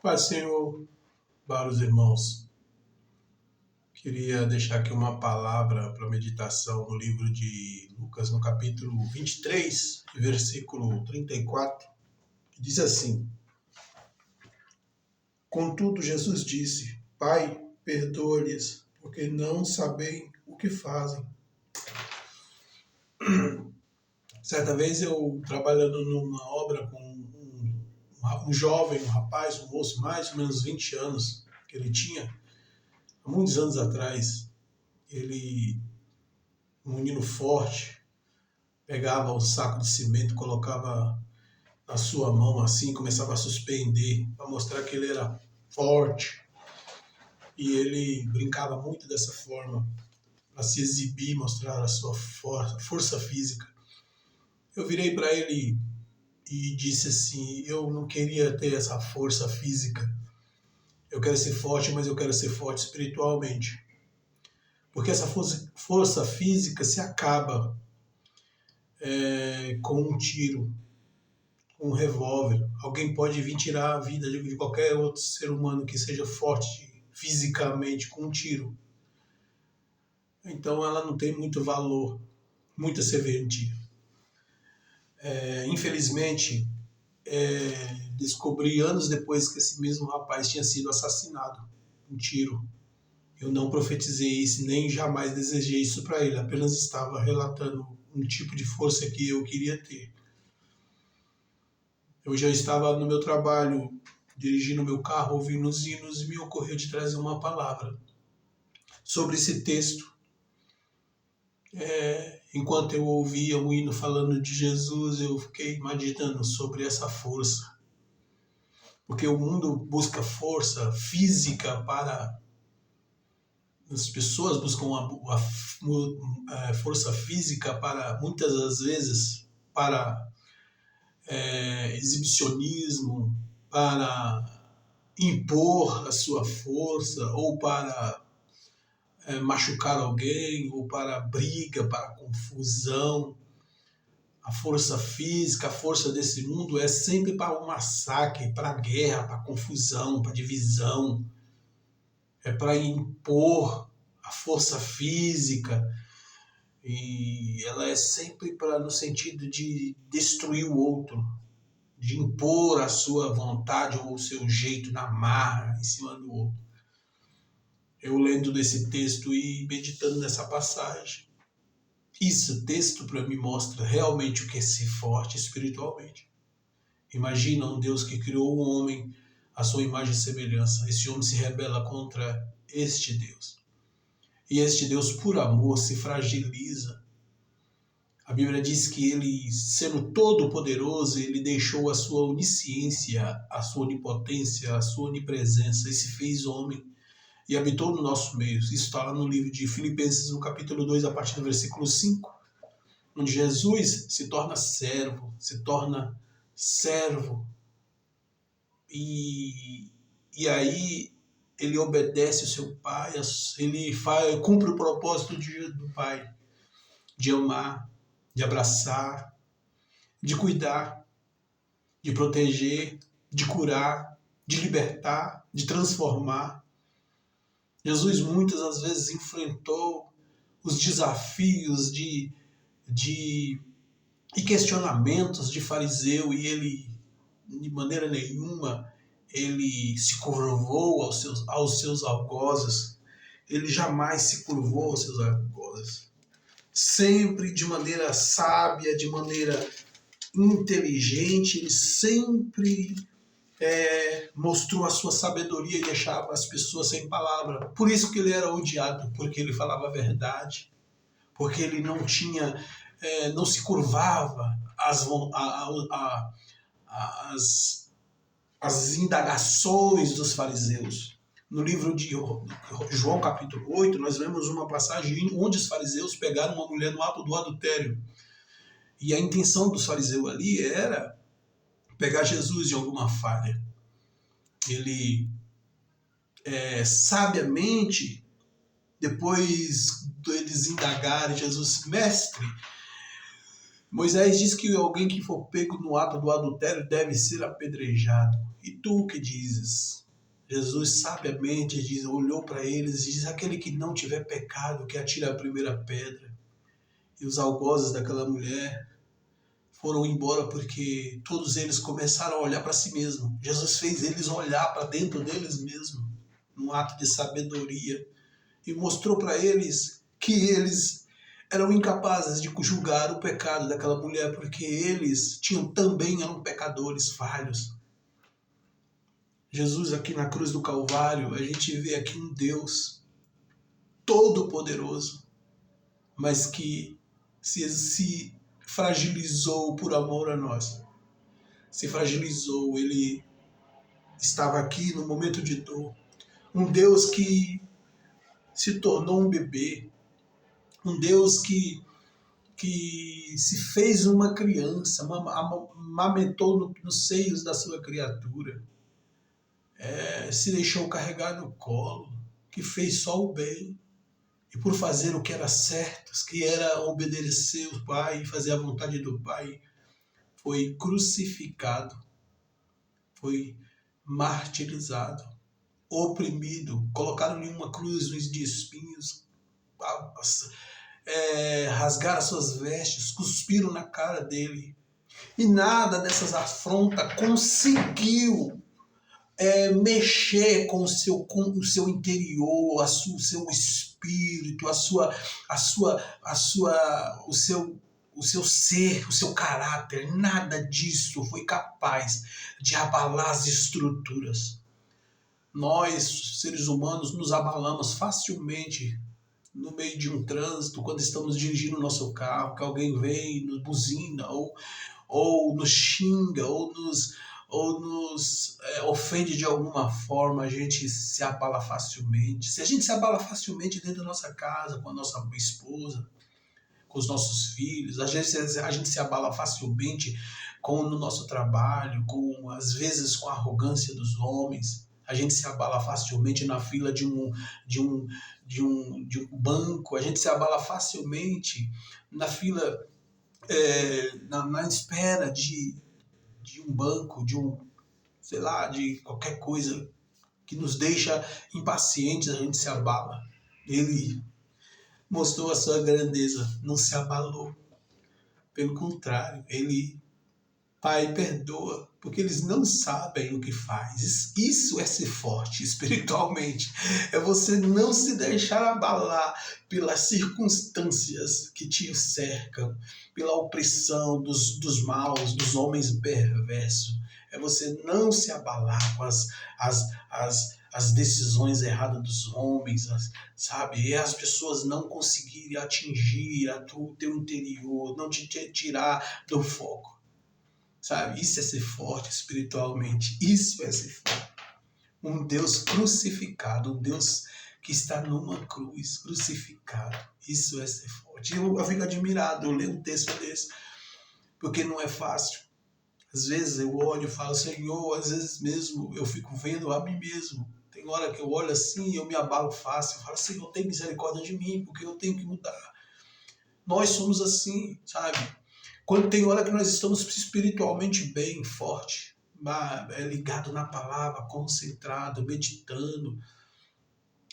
Paz, Senhor, para os irmãos. Queria deixar aqui uma palavra para meditação no livro de Lucas, no capítulo 23, versículo 34, que diz assim: Contudo, Jesus disse: Pai, perdoa-lhes, porque não sabem o que fazem. Certa vez eu, trabalhando numa obra com um jovem, um rapaz, um moço, mais ou menos 20 anos, que ele tinha, há muitos anos atrás, ele, um menino forte, pegava um saco de cimento, colocava na sua mão assim, começava a suspender, para mostrar que ele era forte. E ele brincava muito dessa forma, para se exibir, mostrar a sua força física. Eu virei para ele e disse assim: eu não queria ter essa força física. Eu quero ser forte, mas eu quero ser forte espiritualmente. Porque essa força física se acaba com um tiro, com um revólver. Alguém pode vir tirar a vida de qualquer outro ser humano que seja forte fisicamente com um tiro. Então ela não tem muito valor, muita serventia. Infelizmente, descobri anos depois que esse mesmo rapaz tinha sido assassinado, um tiro. Eu não profetizei isso, nem jamais desejei isso para ele, apenas estava relatando um tipo de força que eu queria ter. Eu já estava no meu trabalho, dirigindo meu carro, ouvindo os hinos, e me ocorreu de trazer uma palavra sobre esse texto. Enquanto eu ouvia um hino falando de Jesus, eu fiquei imaginando sobre essa força. Porque o mundo busca força física para... As pessoas buscam a força física para, muitas das vezes, para exibicionismo, para impor a sua força, ou para machucar alguém, ou para briga, para confusão. A força física, a força desse mundo é sempre para o massacre, para a guerra, para a confusão, para a divisão. É para impor a força física, e ela é sempre no sentido de destruir o outro, de impor a sua vontade ou o seu jeito na marra em cima do outro. Eu lendo desse texto e meditando nessa passagem, esse texto para mim mostra realmente o que é ser forte espiritualmente. Imagina um Deus que criou um homem à sua imagem e semelhança. Esse homem se rebela contra este Deus. E este Deus, por amor, se fragiliza. A Bíblia diz que ele, sendo todo-poderoso, ele deixou a sua onisciência, a sua onipotência, a sua onipresença e se fez homem e habitou no nosso meio. Isso está lá no livro de Filipenses, no capítulo 2, a partir do versículo 5, onde Jesus se torna servo, e aí ele obedece o seu pai, ele cumpre o propósito do pai, de amar, de abraçar, de cuidar, de proteger, de curar, de libertar, de transformar. Jesus muitas das vezes enfrentou os desafios e questionamentos de fariseu, e ele, de maneira nenhuma, ele se curvou aos seus algozes. Ele jamais se curvou aos seus algozes. Sempre de maneira sábia, de maneira inteligente, ele sempre mostrou a sua sabedoria e deixava as pessoas sem palavra. Por isso que ele era odiado, porque ele falava a verdade, porque ele não tinha, não se curvava às indagações dos fariseus. No livro de João capítulo 8, nós vemos uma passagem onde os fariseus pegaram uma mulher no ato do adultério. E a intenção dos fariseus ali era pegar Jesus em alguma falha. Ele sabiamente, depois deles indagarem Jesus, mestre, Moisés diz que alguém que for pego no ato do adultério deve ser apedrejado. E tu que dizes? Jesus sabiamente diz, olhou para eles e diz: aquele que não tiver pecado, que atire a primeira pedra. E os algozes daquela mulher foram embora porque todos eles começaram a olhar para si mesmos. Jesus fez eles olhar para dentro deles mesmos, num ato de sabedoria, e mostrou para eles que eles eram incapazes de julgar o pecado daquela mulher, porque eles também eram pecadores falhos. Jesus aqui na cruz do Calvário, a gente vê aqui um Deus todo-poderoso, mas que se fragilizou por amor a nós. Se fragilizou, ele estava aqui no momento de dor. Um Deus que se tornou um bebê, um Deus que se fez uma criança, amamentou nos seios da sua criatura, se deixou carregar no colo, que fez só o bem, e por fazer o que era certo, que era obedecer o Pai, fazer a vontade do Pai, foi crucificado, foi martirizado, oprimido, colocado em uma cruz de espinhos, rasgaram as suas vestes, cuspiram na cara dele. E nada dessas afrontas conseguiu mexer com o seu interior, o seu espírito, o seu ser, o seu caráter. Nada disso foi capaz de abalar as estruturas. Nós, seres humanos, nos abalamos facilmente no meio de um trânsito, quando estamos dirigindo o nosso carro, que alguém vem, nos buzina, ou nos xinga, ou nos ofende de alguma forma, a gente se abala facilmente. Se a gente se abala facilmente dentro da nossa casa, com a nossa esposa, com os nossos filhos, a gente se abala facilmente no nosso trabalho, às vezes com a arrogância dos homens. A gente se abala facilmente na fila de um banco, a gente se abala facilmente na fila, na espera de um banco, de qualquer coisa que nos deixa impacientes, a gente se abala. Ele mostrou a sua grandeza, não se abalou. Pelo contrário, ele, Pai, perdoa, porque eles não sabem o que faz. Isso é ser forte espiritualmente. É você não se deixar abalar pelas circunstâncias que te cercam, pela opressão dos maus, dos homens perversos. É você não se abalar com as decisões erradas dos homens, sabe? E as pessoas não conseguirem atingir o teu interior, não te tirar do foco. Sabe? Isso é ser forte espiritualmente. Isso é ser forte. Um Deus crucificado, um Deus que está numa cruz, crucificado. Isso é ser forte. Eu fico admirado, eu leio um texto desse, porque não é fácil. Às vezes eu olho e falo, Senhor, às vezes mesmo eu fico vendo a mim mesmo. Tem hora que eu olho assim e eu me abalo fácil. Eu falo, Senhor, tem misericórdia de mim, porque eu tenho que mudar. Nós somos assim, sabe? Quando tem hora que nós estamos espiritualmente bem, forte, ligado na palavra, concentrado, meditando.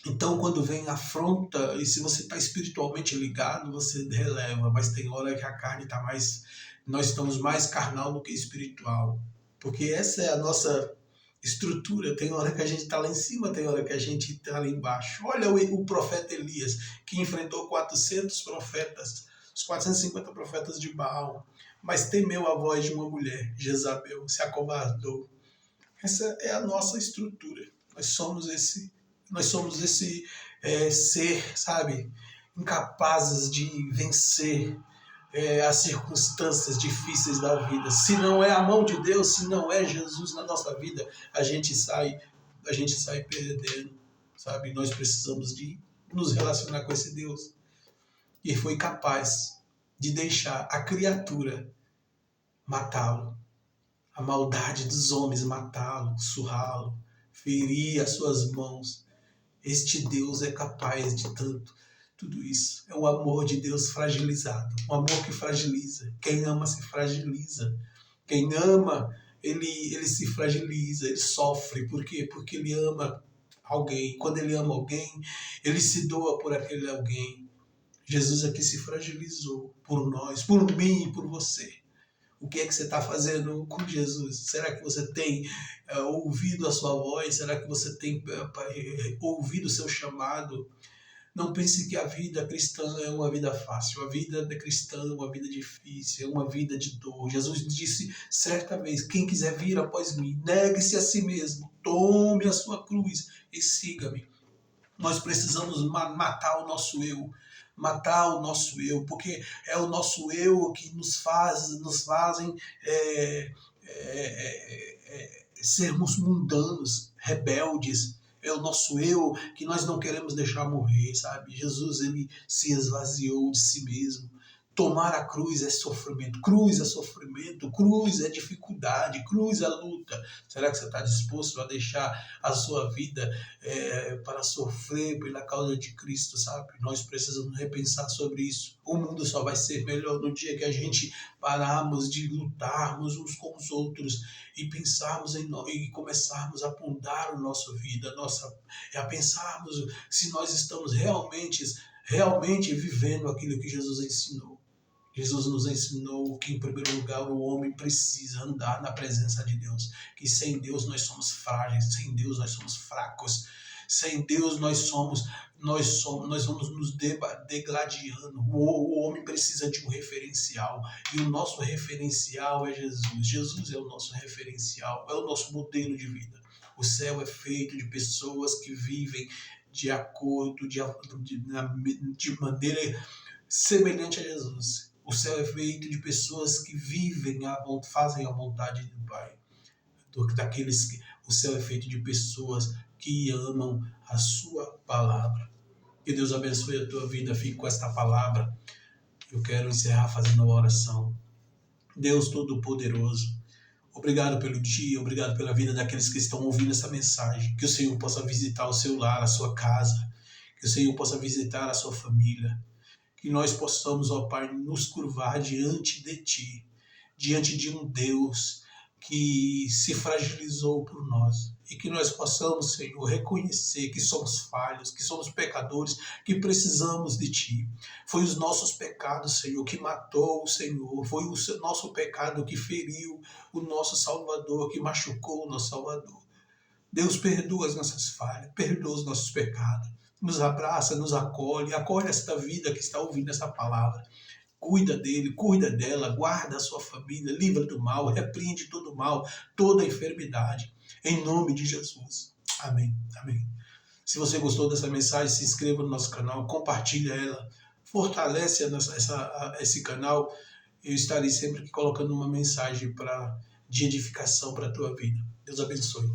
Então, quando vem afronta, e se você está espiritualmente ligado, você releva. Mas tem hora que a carne está mais... Nós estamos mais carnal do que espiritual. Porque essa é a nossa estrutura. Tem hora que a gente está lá em cima, tem hora que a gente está lá embaixo. Olha o profeta Elias, que enfrentou 400 profetas, os 450 profetas de Baal, mas temeu a voz de uma mulher, Jezabel, se acovardou. Essa é a nossa estrutura. Nós somos esse ser, sabe, incapazes de vencer as circunstâncias difíceis da vida. Se não é a mão de Deus, se não é Jesus na nossa vida, a gente sai perdendo, sabe? Nós precisamos de nos relacionar com esse Deus. E foi capaz de deixar a criatura matá-lo, a maldade dos homens matá-lo, surrá-lo, ferir as suas mãos. Este Deus é capaz de tanto. Tudo isso é o amor de Deus fragilizado, um amor que fragiliza. Quem ama se fragiliza. Quem ama, ele se fragiliza, ele sofre. Por quê? Porque ele ama alguém. Quando ele ama alguém, ele se doa por aquele alguém. Jesus aqui se fragilizou por nós, por mim e por você. O que é que você está fazendo com Jesus? Será que você tem ouvido a sua voz? Será que você tem ouvido o seu chamado? Não pense que a vida cristã é uma vida fácil. A vida cristã é uma vida difícil, é uma vida de dor. Jesus disse certa vez: quem quiser vir após mim, negue-se a si mesmo, tome a sua cruz e siga-me. Nós precisamos matar o nosso eu, porque é o nosso eu que nos fazem sermos mundanos, rebeldes. É o nosso eu que nós não queremos deixar morrer, sabe? Jesus, ele se esvaziou de si mesmo. Tomar a cruz é sofrimento, cruz é dificuldade, cruz é luta. Será que você está disposto a deixar a sua vida para sofrer pela causa de Cristo, sabe? Nós precisamos repensar sobre isso. O mundo só vai ser melhor no dia que a gente pararmos de lutarmos uns com os outros e pensarmos e começarmos a fundar a nossa vida, a pensarmos se nós estamos realmente vivendo aquilo que Jesus ensinou. Jesus nos ensinou que, em primeiro lugar, o homem precisa andar na presença de Deus, que sem Deus nós somos frágeis, sem Deus nós somos fracos, sem Deus nós vamos nos degladiando. O homem precisa de um referencial, e o nosso referencial é Jesus. Jesus é o nosso referencial, é o nosso modelo de vida. O céu é feito de pessoas que vivem de acordo, de maneira semelhante a Jesus. O céu é feito de pessoas que fazem a vontade do Pai. O céu é feito de pessoas que amam a sua palavra. Que Deus abençoe a tua vida. Fique com esta palavra. Eu quero encerrar fazendo uma oração. Deus Todo-Poderoso, obrigado pelo dia, obrigado pela vida daqueles que estão ouvindo essa mensagem. Que o Senhor possa visitar o seu lar, a sua casa. Que o Senhor possa visitar a sua família. Que nós possamos, ó Pai, nos curvar diante de Ti, diante de um Deus que se fragilizou por nós. E que nós possamos, Senhor, reconhecer que somos falhos, que somos pecadores, que precisamos de Ti. Foi os nossos pecados, Senhor, que matou o Senhor. Foi o nosso pecado que feriu o nosso Salvador, que machucou o nosso Salvador. Deus, perdoa as nossas falhas, perdoa os nossos pecados. Nos abraça, nos acolhe esta vida que está ouvindo essa palavra. Cuida dele, cuida dela, guarda a sua família, livra do mal, repreende todo o mal, toda enfermidade. Em nome de Jesus. Amém. Amém. Se você gostou dessa mensagem, se inscreva no nosso canal, compartilha ela, fortalece esse canal. Eu estarei sempre aqui colocando uma mensagem de edificação para a tua vida. Deus abençoe.